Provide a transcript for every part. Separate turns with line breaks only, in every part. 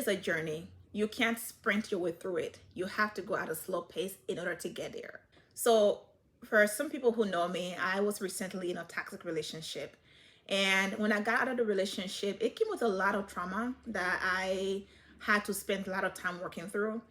is a journey. You can't sprint your way through it. You have to go at a slow pace in order to get there. So, for some people who know me, I was recently in a toxic relationship. And when I got out of the relationship, it came with a lot of trauma that I had to spend a lot of time working through.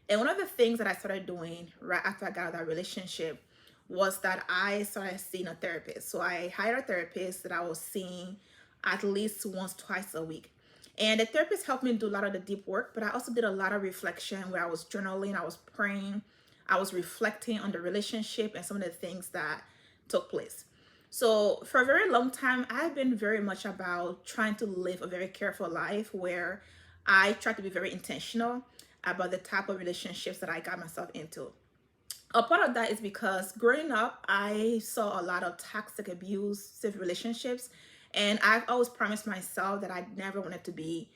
And one of the things that I started doing right after I got out of that relationship was that I started seeing a therapist. So I hired a therapist that I was seeing at least once, twice a week. And the therapist helped me do a lot of the deep work, but I also did a lot of reflection where I was journaling, I was praying, I was reflecting on the relationship and some of the things that took place. So for a very long time, I've been very much about trying to live a very careful life where I try to be very intentional about the type of relationships that I got myself into. A part of that is because growing up, I saw a lot of toxic, abusive relationships, and I've always promised myself that I never wanted to be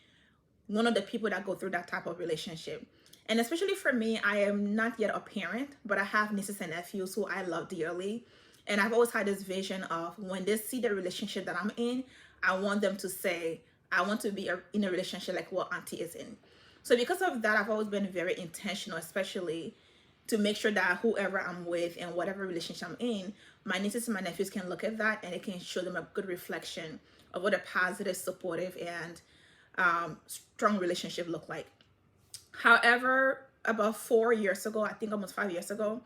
one of the people that go through that type of relationship. And especially for me, I am not yet a parent, but I have nieces and nephews who I love dearly. And I've always had this vision of when they see the relationship that I'm in, I want them to say, I want to be in a relationship like what Auntie is in. So because of that, I've always been very intentional, especially to make sure that whoever I'm with and whatever relationship I'm in, my nieces and my nephews can look at that and it can show them a good reflection of what a positive, supportive, and strong relationship look like. However, about 4 years ago, I think almost 5 years ago,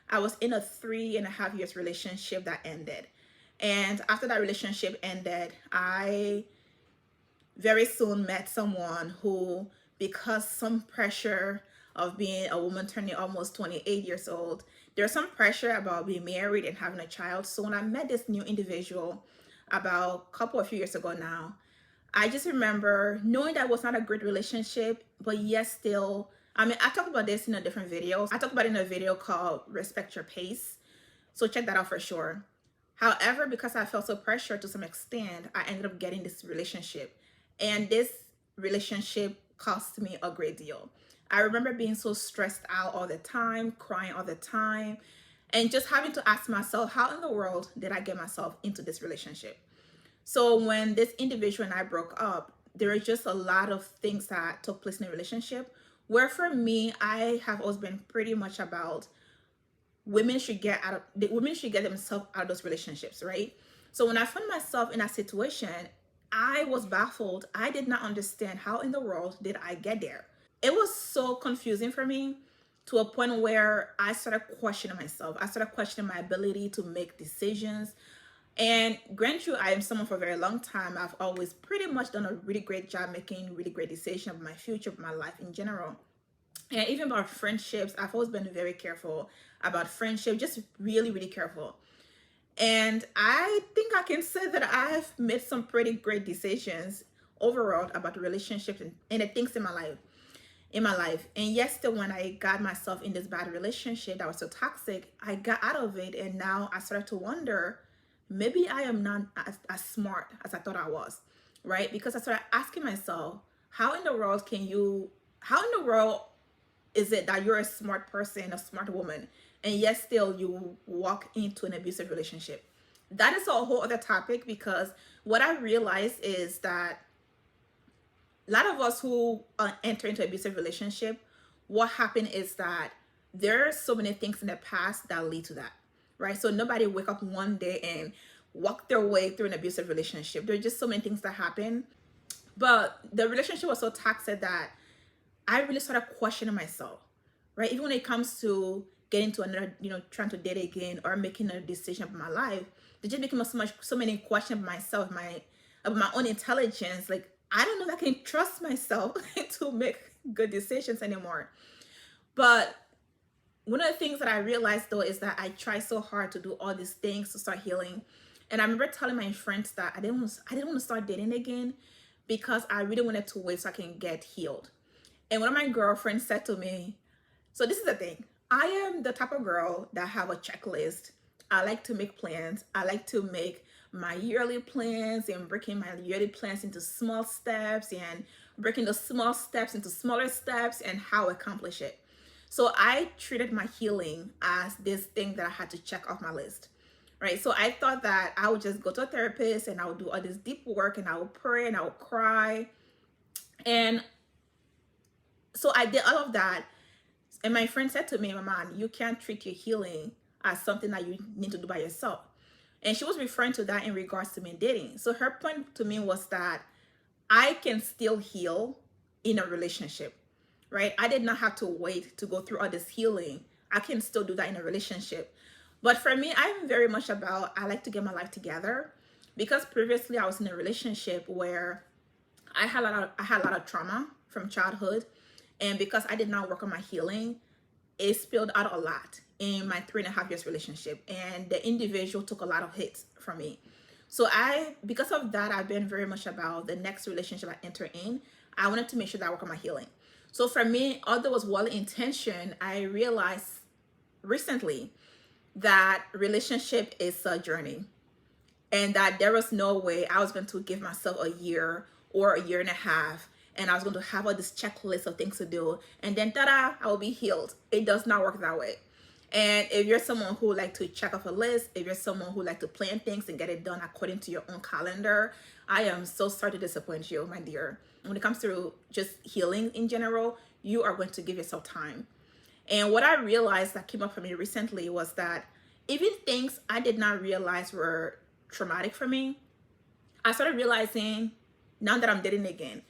I was in a 3.5 years relationship that ended. And after that relationship ended, I very soon met someone who, because some pressure of being a woman turning almost 28 years old, there's some pressure about being married and having a child. So when I met this new individual about a couple of few years ago now, I just remember knowing that was not a great relationship, but yes, still, I mean, I talked about this in a different video. I talked about it in a video called Respect Your Pace. So check that out for sure. However, because I felt so pressured to some extent, I ended up getting this relationship. And this relationship cost me a great deal. I remember being so stressed out all the time, crying all the time, and just having to ask myself, how in the world did I get myself into this relationship? So when this individual and I broke up, there were just a lot of things that took place in the relationship where for me, I have always been pretty much about women should get themselves out of those relationships, right? So when I found myself in that situation, I was baffled. I did not understand how in the world did I get there. It was so confusing for me to a point where I started questioning myself. I started questioning my ability to make decisions. And grant you, I am someone for a very long time. I've always pretty much done a really great job making really great decisions of my future, of my life in general. And even about friendships, I've always been very careful about friendship, just really, really careful. And I think I can say that I've made some pretty great decisions overall about the relationships and the things in my life. And yes, still when I got myself in this bad relationship that was so toxic, I got out of it, and now I started to wonder, maybe I am not as smart as I thought I was, right? Because I started asking myself, how in the world is it that you're a smart person, a smart woman, and yet still you walk into an abusive relationship? That is a whole other topic, because what I realized is that a lot of us who enter into abusive relationship, what happened is that there are so many things in the past that lead to that, right? So nobody wake up one day and walk their way through an abusive relationship. There are just so many things that happen. But the relationship was so toxic that I really started questioning myself, right? Even when it comes to getting to another, trying to date again or making a decision about my life, there just became so many questions about myself, about my own intelligence. Like, I don't know if I can trust myself to make good decisions anymore. But one of the things that I realized though is that I try so hard to do all these things to start healing. And I remember telling my friends that I didn't want to start dating again because I really wanted to wait so I can get healed. And one of my girlfriends said to me, so this is the thing. I am the type of girl that have a checklist. I like to make plans. I like to make my yearly plans and breaking my yearly plans into small steps and breaking the small steps into smaller steps and how I accomplish it. So I treated my healing as this thing that I had to check off my list, right? So I thought that I would just go to a therapist and I would do all this deep work and I would pray and I would cry. And So I did all of that. And my friend said to me, Maman, you can't treat your healing as something that you need to do by yourself. And she was referring to that in regards to me dating. So her point to me was that I can still heal in a relationship, right? I did not have to wait to go through all this healing. I can still do that in a relationship. But for me, I'm very much about, I like to get my life together, because previously I was in a relationship where I had a lot of trauma from childhood, and because I did not work on my healing, it spilled out a lot in my 3.5 years relationship, and the individual took a lot of hits from me. So because of that, I've been very much about the next relationship I enter in, I wanted to make sure that I work on my healing. So for me, although it was well intentioned, I realized recently that relationship is a journey, and that there was no way I was going to give myself a year or a year and a half, and I was going to have all this checklist of things to do, and then ta-da, I will be healed. It does not work that way. And if you're someone who like to check off a list, if you're someone who like to plan things and get it done according to your own calendar, I am so sorry to disappoint you, my dear. When it comes to just healing in general, you are going to give yourself time. And what I realized that came up for me recently was that even things I did not realize were traumatic for me, I started realizing now that I'm dating again,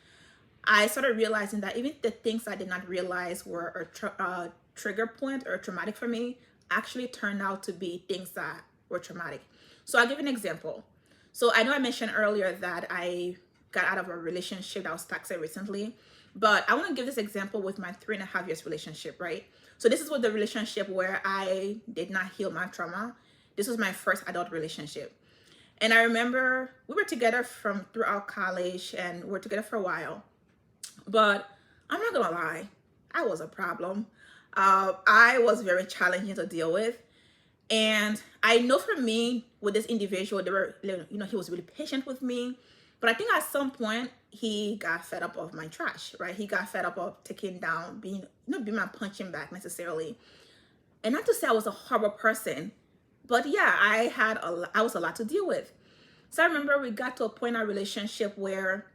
I started realizing that even the things I did not realize were a trigger point or traumatic for me actually turned out to be things that were traumatic. So I'll give an example. So I know I mentioned earlier that I got out of a relationship that was toxic recently, but I want to give this example with my 3.5 years relationship, right? So this is with the relationship where I did not heal my trauma. This was my first adult relationship. And I remember we were together from throughout college, and we were together for a while. But I'm not gonna lie, I was a problem. I was very challenging to deal with. And I know for me, with this individual, he was really patient with me. But I think at some point he got fed up of my trash, right? He got fed up of taking down, being my punching bag necessarily. And not to say I was a horrible person, but yeah, I was a lot to deal with. So I remember we got to a point in our relationship where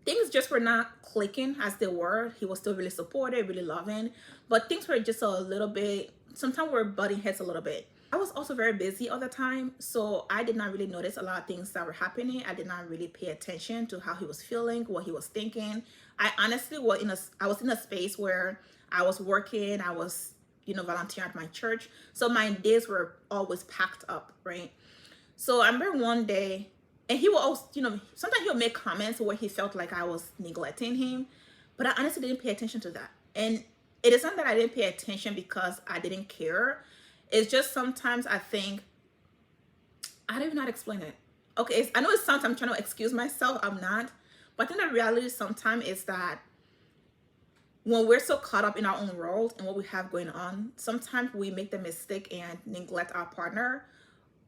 things just were not clicking as they were. He was still really supportive, really loving, but things were just a little bit, sometimes we're butting heads a little bit. I was also very busy all the time, so I did not really notice a lot of things that were happening. I did not really pay attention to how he was feeling, what he was thinking. I honestly I was in a space where I was working, I was, volunteering at my church. So my days were always packed up, right? So I remember one day, and he will also, sometimes he'll make comments where he felt like I was neglecting him, but I honestly didn't pay attention to that. And it isn't that I didn't pay attention because I didn't care. It's just sometimes I think, I don't even know how to explain it. Okay, I know it sounds I'm trying to excuse myself. I'm not. But I think the reality sometimes is that when we're so caught up in our own world and what we have going on, sometimes we make the mistake and neglect our partner,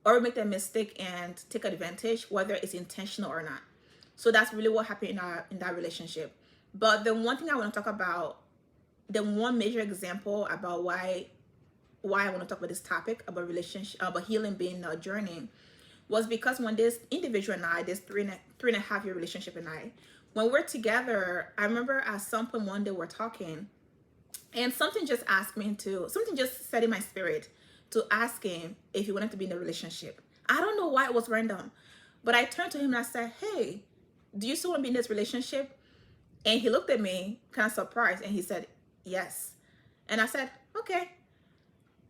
or make the mistake and take advantage, whether it's intentional or not. So that's really what happened in that relationship. But the one thing I want to talk about, the one major example about why I want to talk about this topic about relationship, about healing being a journey, was because when this individual and I, this 3.5 year relationship and I, when we're together, I remember at some point one day we're talking, and something just said in my spirit to ask him if he wanted to be in a relationship. I don't know why it was random, but I turned to him and I said, hey, do you still want to be in this relationship? And he looked at me kind of surprised and he said, yes. And I said, okay.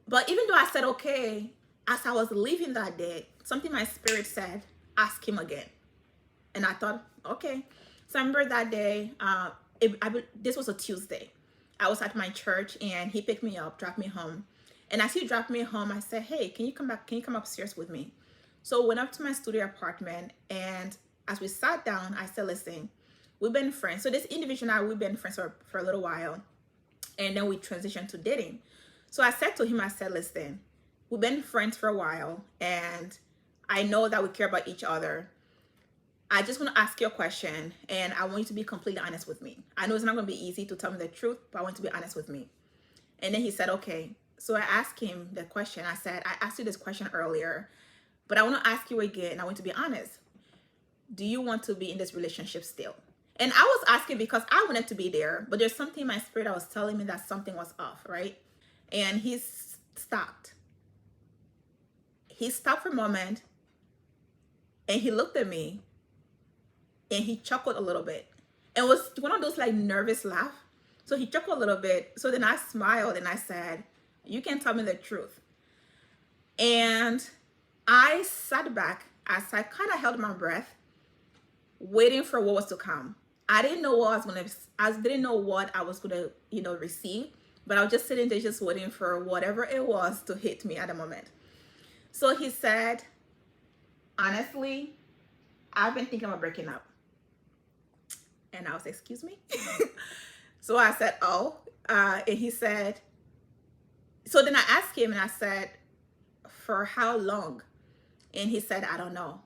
But even though I said, okay, as I was leaving that day, something in my spirit said, ask him again. And I thought, okay. So I remember that day, this was a Tuesday. I was at my church and he picked me up, dropped me home. And as he dropped me home, I said, hey, can you come back? Can you come upstairs with me? So I went up to my studio apartment, and as we sat down, I said, listen, we've been friends. So this individual and I, we've been friends for a little while, and then we transitioned to dating. So I said to him, I said, listen, we've been friends for a while, and I know that we care about each other. I just want to ask you a question, and I want you to be completely honest with me. I know it's not going to be easy to tell me the truth, but I want you to be honest with me. And then he said, okay. So I asked him the question. I said, I asked you this question earlier, but I want to ask you again. I want to be honest. Do you want to be in this relationship still? And I was asking because I wanted to be there, but there's something in my spirit that was telling me that something was off, right? And he stopped. He stopped for a moment and he looked at me and he chuckled a little bit. It was one of those like nervous laugh. So he chuckled a little bit. So then I smiled and I said, "You can tell me the truth." And I sat back as I kind of held my breath, waiting for what was to come. I didn't know what I was gonna. I didn't know what I was gonna, receive. But I was just sitting there, just waiting for whatever it was to hit me at the moment. So he said, "Honestly, I've been thinking about breaking up." And I was, "Excuse me?" So I said, "Oh," and he said. So then I asked him, and I said, "For how long?" And he said, "I don't know."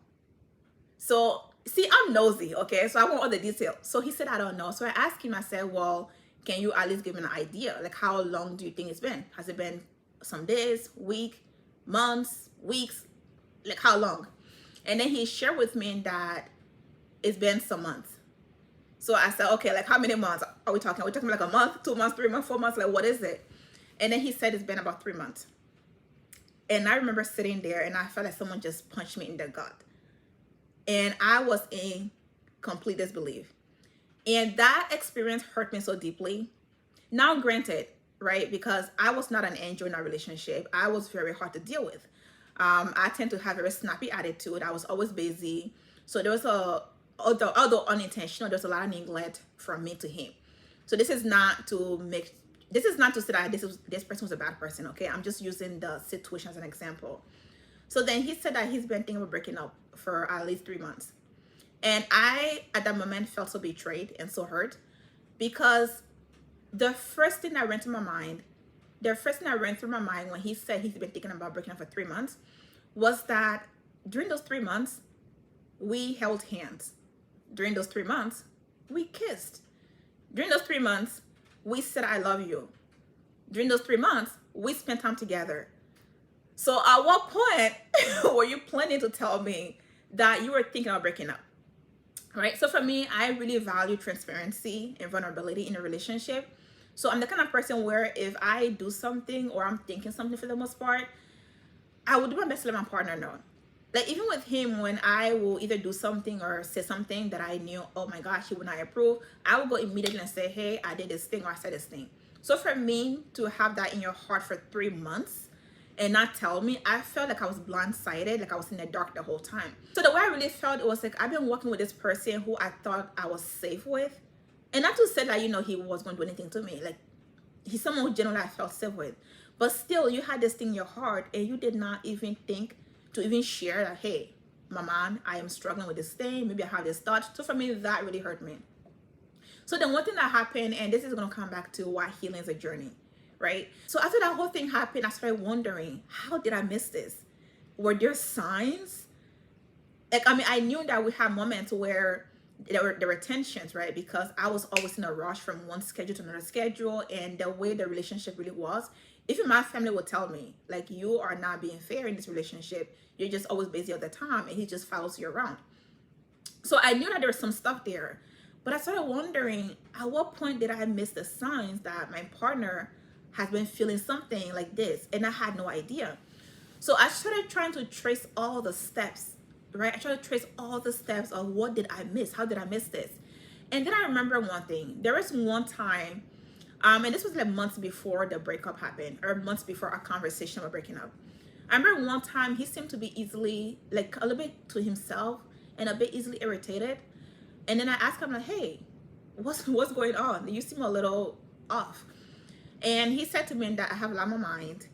So, see, I'm nosy, okay? So I want all the details. So he said, "I don't know." So I asked him, I said, "Well, can you at least give me an idea? Like, how long do you think it's been? Has it been some days, week, months, weeks? Like, how long?" And then he shared with me that it's been some months. So I said, "Okay, like, how many months are we talking? Are we talking like a month, 2 months, 3 months, 4 months? Like, what is it?" And then he said it's been about 3 months. And I remember sitting there and I felt like someone just punched me in the gut. And I was in complete disbelief. And that experience hurt me so deeply. Now, granted, right, because I was not an angel in our relationship, I was very hard to deal with. I tend to have a very snappy attitude. I was always busy. So there was although unintentional, there's a lot of neglect from me to him. So this is not to say that this person was a bad person, okay? I'm just using the situation as an example. So then he said that he's been thinking about breaking up for at least 3 months. And I, at that moment, felt so betrayed and so hurt because the first thing that ran through my mind, when he said he's been thinking about breaking up for 3 months was that during those 3 months, we held hands. During those 3 months, we kissed. During those 3 months, we said, "I love you." During those 3 months, we spent time together. So at what point were you planning to tell me that you were thinking of breaking up? Right? So for me, I really value transparency and vulnerability in a relationship. So I'm the kind of person where if I do something or I'm thinking something for the most part, I will do my best to let my partner know. Like even with him, when I will either do something or say something that I knew, oh my gosh, he would not approve, I will go immediately and say, "Hey, I did this thing or I said this thing." So for me to have that in your heart for 3 months and not tell me, I felt like I was blindsided, like I was in the dark the whole time. So the way I really felt, it was like I've been working with this person who I thought I was safe with. And not to say that, he was going to do anything to me. Like he's someone who generally I felt safe with. But still, you had this thing in your heart and you did not even think to even share that, "Hey, my man, I am struggling with this thing. Maybe I have this thought." So for me, that really hurt me. So then one thing that happened, and this is going to come back to why healing is a journey, right? So after that whole thing happened, I started wondering, how did I miss this? Were there signs? Like, I mean, I knew that we had moments where there were tensions, right? Because I was always in a rush from one schedule to another schedule, and the way the relationship really was, even my family would tell me, like, "You are not being fair in this relationship. You're just always busy all the time, and he just follows you around." So I knew that there was some stuff there, but I started wondering, at what point did I miss the signs that my partner has been feeling something like this, and I had no idea. So I started trying to trace all the steps, right? I tried to trace all the steps of what did I miss? How did I miss this? And then I remember one thing. There was one time, and this was like months before the breakup happened, or months before our conversation about breaking up. I remember one time he seemed to be easily, like a little bit to himself and a bit easily irritated. And then I asked him, like, "Hey, what's going on? You seem a little off." And he said to me that, "I have a lot on my mind.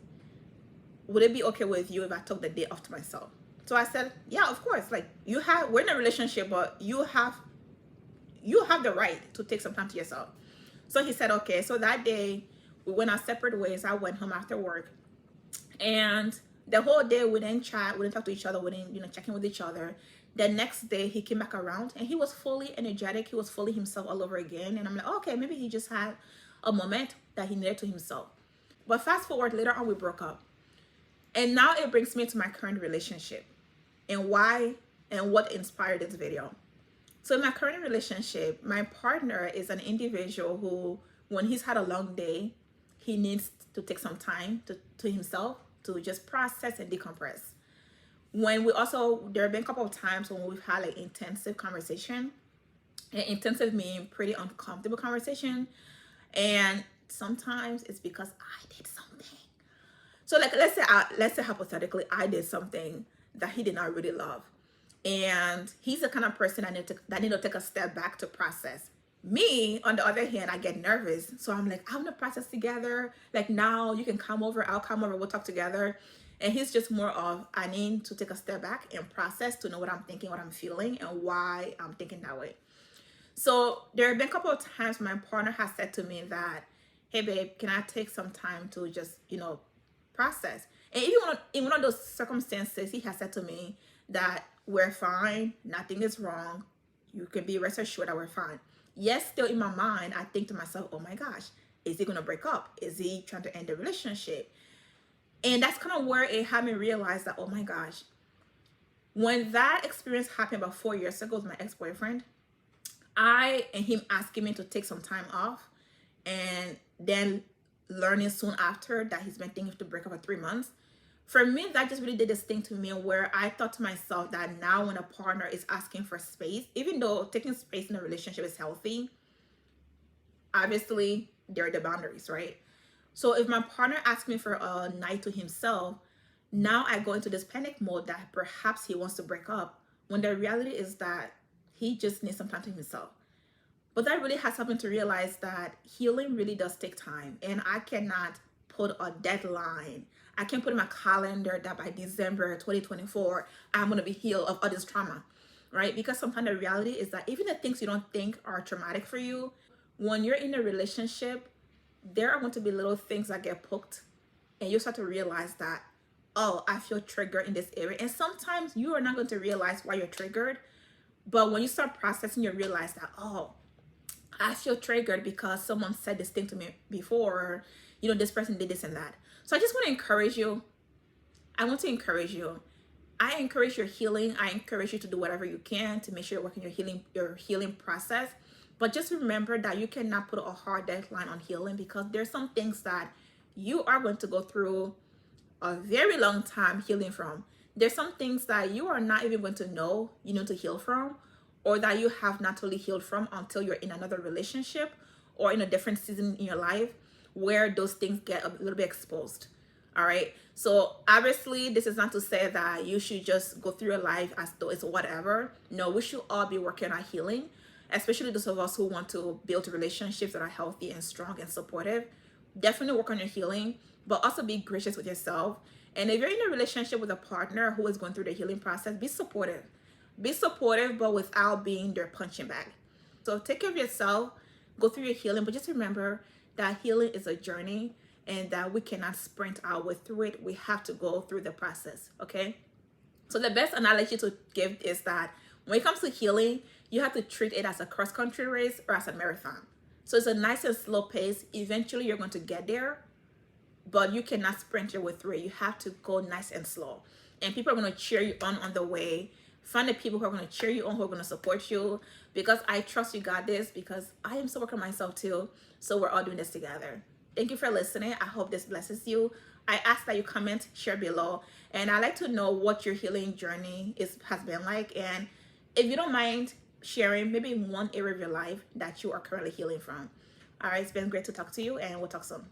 Would it be okay with you if I took the day off to myself?" So I said, "Yeah, of course. Like we're in a relationship, but you have the right to take some time to yourself." So he said, "Okay." So that day we went our separate ways. I went home after work, and the whole day we didn't chat, we didn't talk to each other, we didn't, check in with each other. The next day he came back around and he was fully energetic. He was fully himself all over again. And I'm like, okay, maybe he just had a moment that he needed to himself. But fast forward, later on we broke up. And now it brings me to my current relationship and why and what inspired this video. So in my current relationship, my partner is an individual who, when he's had a long day, he needs to take some time to himself to just process and decompress. When we also, there have been a couple of times when we've had like intensive conversation, and intensive meaning pretty uncomfortable conversation, and sometimes it's because I did something. So like let's say hypothetically I did something that he did not really love, and he's the kind of person that need to take a step back to process. Me, on the other hand, I get nervous, so I'm like, I want to process together. Like, now you can come over, I'll come over, we'll talk together. And he's just more of, I need to take a step back and process to know what I'm thinking, what I'm feeling, and why I'm thinking that way. So there have been a couple of times my partner has said to me that, hey babe, can I take some time to just, process? And even in one of those circumstances, he has said to me that we're fine, nothing is wrong. You can be rest assured that we're fine. Yes, still in my mind, I think to myself, oh my gosh, is he gonna break up? Is he trying to end the relationship? And that's kind of where it had me realize that, oh my gosh, when that experience happened about 4 years ago with my ex-boyfriend, I and him asking me to take some time off, and then learning soon after that he's been thinking to break up for 3 months. For me, that just really did this thing to me where I thought to myself that now when a partner is asking for space, even though taking space in a relationship is healthy, obviously there are the boundaries, right? So if my partner asks me for a night to himself, now I go into this panic mode that perhaps he wants to break up, when the reality is that he just needs some time to himself. But that really has something to realize that healing really does take time. And I cannot put a deadline. I can't put in my calendar that by December 2024, I'm going to be healed of all this trauma, right? Because sometimes the reality is that even the things you don't think are traumatic for you, when you're in a relationship, there are going to be little things that get poked, and you start to realize that, oh, I feel triggered in this area. And sometimes you are not going to realize why you're triggered. But when you start processing, you realize that, oh, I feel triggered because someone said this thing to me before, or, this person did this and that. So I just want to encourage you. I want to encourage you. I encourage your healing. I encourage you to do whatever you can to make sure you're working your healing process. But just remember that you cannot put a hard deadline on healing, because there's some things that you are going to go through a very long time healing from. There's some things that you are not even going to know you need to heal from, or that you have not totally healed from until you're in another relationship or in a different season in your life where those things get a little bit exposed. All right. So obviously, this is not to say that you should just go through your life as though it's whatever. No, we should all be working on healing, especially those of us who want to build relationships that are healthy and strong and supportive. Definitely work on your healing, but also be gracious with yourself. And if you're in a relationship with a partner who is going through the healing process, be supportive. Be supportive, but without being their punching bag. So take care of yourself, go through your healing, but just remember that healing is a journey, and that we cannot sprint our way through it. We have to go through the process, okay? So the best analogy to give is that when it comes to healing, you have to treat it as a cross-country race or as a marathon. So it's a nice and slow pace. Eventually, you're going to get there, but you cannot sprint your way through it. You have to go nice and slow. And people are going to cheer you on the way. Find the people who are going to cheer you on, who are going to support you, because I trust you got this, because I am still working on myself too. So we're all doing this together. Thank you for listening. I hope this blesses you. I ask that you comment, share below, and I'd like to know what your healing journey has been like. And if you don't mind sharing maybe one area of your life that you are currently healing from. All right, it's been great to talk to you, and we'll talk soon.